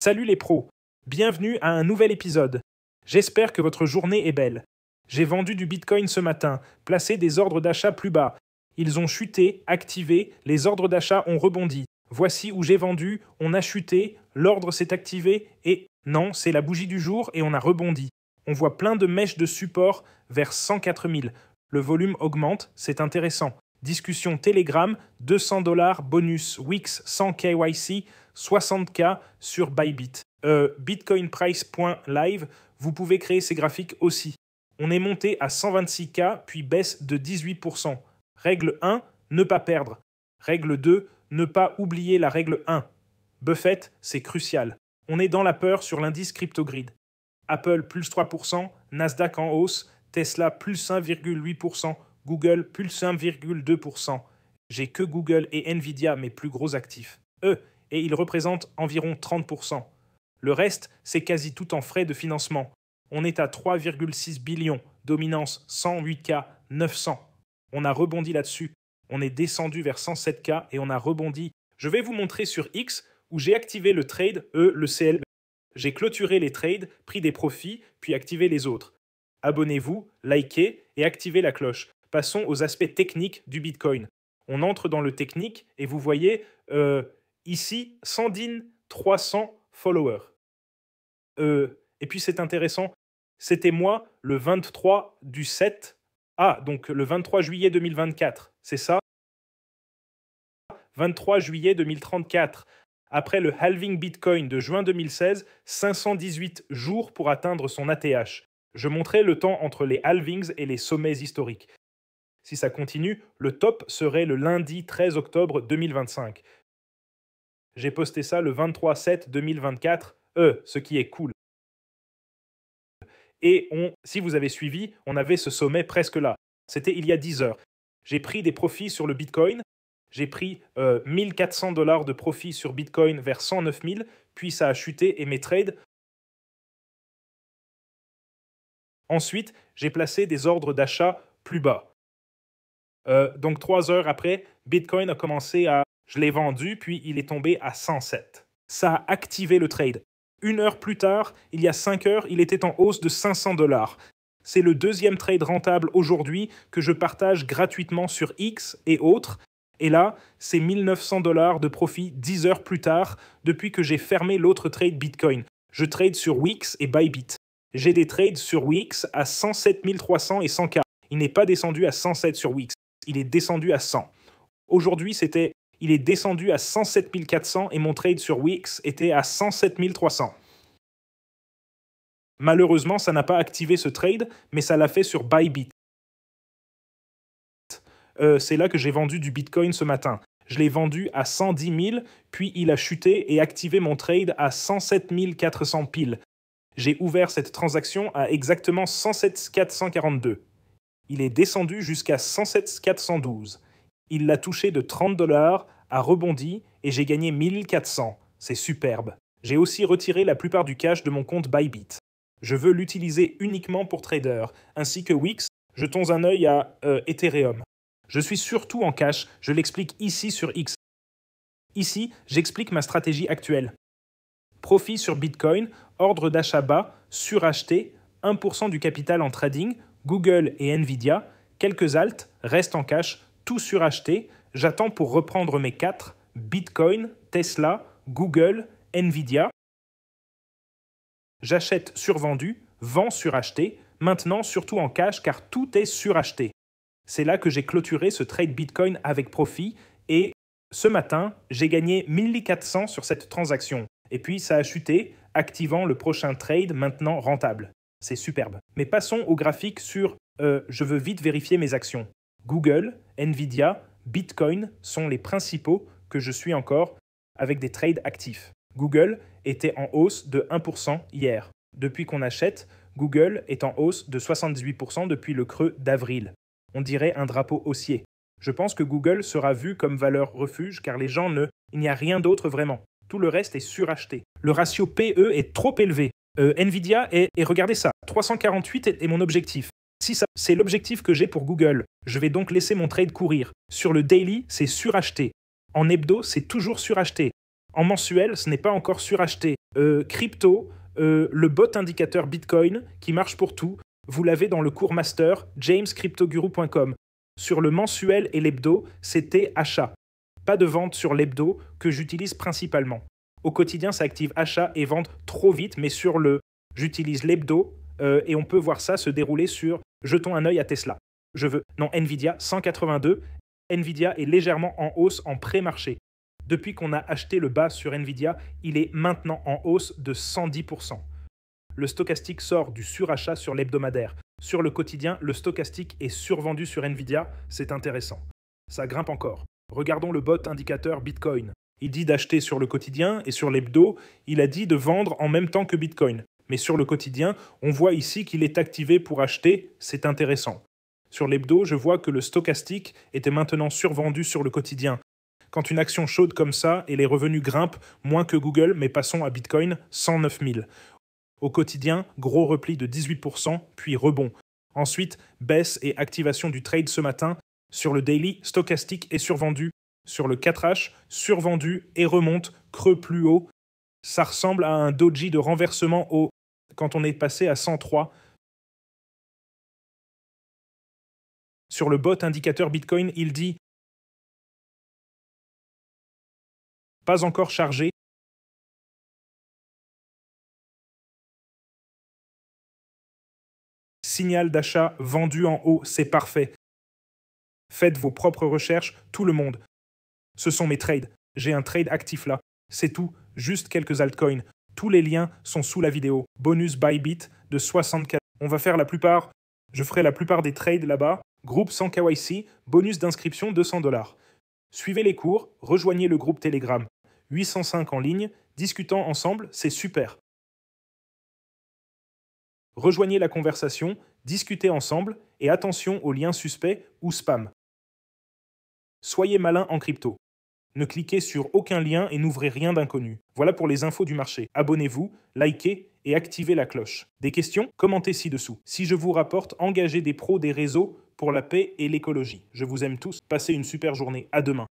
Salut les pros, bienvenue à un nouvel épisode. J'espère que votre journée est belle. J'ai vendu du Bitcoin ce matin, placé des ordres d'achat plus bas. Ils ont chuté, activé, les ordres d'achat ont rebondi. Voici où j'ai vendu, on a chuté, l'ordre s'est activé et non, c'est la bougie du jour et on a rebondi. On voit plein de mèches de support vers 104 000. Le volume augmente, c'est intéressant. Discussion Telegram, $200 bonus Wix 100 KYC, 60K sur Bybit. Bitcoinprice.live, vous pouvez créer ces graphiques aussi. On est monté à 126K puis baisse de 18%. Règle 1, ne pas perdre. Règle 2, ne pas oublier la règle 1. Buffett, c'est crucial. On est dans la peur sur l'indice CryptoGrid. Apple plus 3%, Nasdaq en hausse, Tesla plus 1,8%, Google plus 1,2%. J'ai que Google et Nvidia, mes plus gros actifs. Et ils représentent environ 30%. Le reste, c'est quasi tout en frais de financement. On est à 3,6 billions, dominance 108K, 900. On a rebondi là-dessus. On est descendu vers 107K et on a rebondi. Je vais vous montrer sur X où j'ai activé le trade, le CL. J'ai clôturé les trades, pris des profits, puis activé les autres. Abonnez-vous, likez et activez la cloche. Passons aux aspects techniques du Bitcoin. On entre dans le technique et vous voyez ici Sandine 300 followers. Et puis c'est intéressant, c'était moi le 23 du 7. Donc le 23 juillet 2024, c'est ça 23 juillet 2034. Après le halving Bitcoin de juin 2016, 518 jours pour atteindre son ATH. Je montrais le temps entre les halvings et les sommets historiques. Si ça continue, le top serait le lundi 13 octobre 2025. J'ai posté ça le 23/7 2024, ce qui est cool. Et si vous avez suivi, on avait ce sommet presque là. C'était il y a 10 heures. J'ai pris des profits sur le Bitcoin. J'ai pris $1 400 de profit sur Bitcoin vers 109 000, puis ça a chuté et mes trades. Ensuite, j'ai placé des ordres d'achat plus bas. Donc 3 heures après, Bitcoin a commencé à... Je l'ai vendu, puis il est tombé à 107. Ça a activé le trade. 1 heure plus tard, il y a 5 heures, il était en hausse de $500. C'est le deuxième trade rentable aujourd'hui que je partage gratuitement sur X et autres. Et là, c'est $1 900 de profit 10 heures plus tard, depuis que j'ai fermé l'autre trade Bitcoin. Je trade sur Wix et Bybit. J'ai des trades sur Wix à 107 300 et 100K. Il n'est pas descendu à 107 sur Wix. Il est descendu à 100. Aujourd'hui, il est descendu à 107 400 et mon trade sur Wix était à 107 300. Malheureusement, ça n'a pas activé ce trade, mais ça l'a fait sur Bybit. C'est là que j'ai vendu du Bitcoin ce matin. Je l'ai vendu à 110 000, puis il a chuté et activé mon trade à 107 400 piles. J'ai ouvert cette transaction à exactement 107 442. Il est descendu jusqu'à 107 412. Il l'a touché de $30, a rebondi et j'ai gagné 1400. C'est superbe. J'ai aussi retiré la plupart du cash de mon compte Bybit. Je veux l'utiliser uniquement pour trader, ainsi que Wix. Jetons un œil à Ethereum. Je suis surtout en cash, je l'explique ici sur X. Ici, j'explique ma stratégie actuelle. Profit sur Bitcoin, ordre d'achat bas, suracheté, 1% du capital en trading, Google et Nvidia, quelques alts, reste en cash, tout suracheté, j'attends pour reprendre mes 4, Bitcoin, Tesla, Google, Nvidia. J'achète survendu, vends suracheté, maintenant surtout en cash car tout est suracheté. C'est là que j'ai clôturé ce trade Bitcoin avec profit et ce matin, j'ai gagné 1400 sur cette transaction. Et puis ça a chuté, activant le prochain trade maintenant rentable. C'est superbe. Mais passons au graphique sur je veux vite vérifier mes actions. Google, Nvidia, Bitcoin sont les principaux que je suis encore avec des trades actifs. Google était en hausse de 1% hier. Depuis qu'on achète, Google est en hausse de 78% depuis le creux d'avril. On dirait un drapeau haussier. Je pense que Google sera vu comme valeur refuge car les gens il n'y a rien d'autre vraiment. Tout le reste est suracheté. Le ratio PE est trop élevé. Nvidia et regardez ça, 348 est mon objectif. Si ça, c'est l'objectif que j'ai pour Google. Je vais donc laisser mon trade courir. Sur le daily, c'est suracheté. En hebdo, c'est toujours suracheté. En mensuel, ce n'est pas encore suracheté. Crypto, le bot indicateur Bitcoin qui marche pour tout, vous l'avez dans le cours master jamescryptoguru.com. Sur le mensuel et l'hebdo, c'était achat. Pas de vente sur l'hebdo que j'utilise principalement. Au quotidien, ça active achat et vente trop vite, mais sur le j'utilise l'hebdo et on peut voir ça se dérouler sur jetons un œil à Tesla. Nvidia 182. Nvidia est légèrement en hausse en pré-marché. Depuis qu'on a acheté le bas sur Nvidia, il est maintenant en hausse de 110%. Le stochastique sort du surachat sur l'hebdomadaire. Sur le quotidien, le stochastique est survendu sur Nvidia, c'est intéressant. Ça grimpe encore. Regardons le bot indicateur Bitcoin. Il dit d'acheter sur le quotidien et sur l'hebdo, il a dit de vendre en même temps que Bitcoin. Mais sur le quotidien, on voit ici qu'il est activé pour acheter, c'est intéressant. Sur l'hebdo, je vois que le stochastique était maintenant survendu sur le quotidien. Quand une action chaude comme ça et les revenus grimpent moins que Google, mais passons à Bitcoin, 109 000. Au quotidien, gros repli de 18%, puis rebond. Ensuite, baisse et activation du trade ce matin. Sur le daily, stochastique est survendu. Sur le 4H, survendu et remonte, creux plus haut. Ça ressemble à un doji de renversement haut quand on est passé à 103. Sur le bot indicateur Bitcoin, il dit pas encore chargé. Signal d'achat vendu en haut, c'est parfait. Faites vos propres recherches, tout le monde. Ce sont mes trades. J'ai un trade actif là. C'est tout, juste quelques altcoins. Tous les liens sont sous la vidéo. Bonus Bybit de 64. Je ferai la plupart des trades là-bas. Groupe sans KYC, bonus d'inscription $200. Suivez les cours, rejoignez le groupe Telegram. 805 en ligne, discutant ensemble, c'est super. Rejoignez la conversation, discutez ensemble et attention aux liens suspects ou spam. Soyez malin en crypto. Ne cliquez sur aucun lien et n'ouvrez rien d'inconnu. Voilà pour les infos du marché. Abonnez-vous, likez et activez la cloche. Des questions? Commentez ci-dessous. Si je vous rapporte, engagez des pros des réseaux pour la paix et l'écologie. Je vous aime tous. Passez une super journée. À demain.